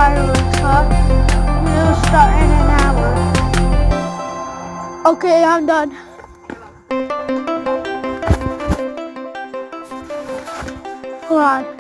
fireworks, huh? We'll start in an hour. Okay, I'm done. Hold on.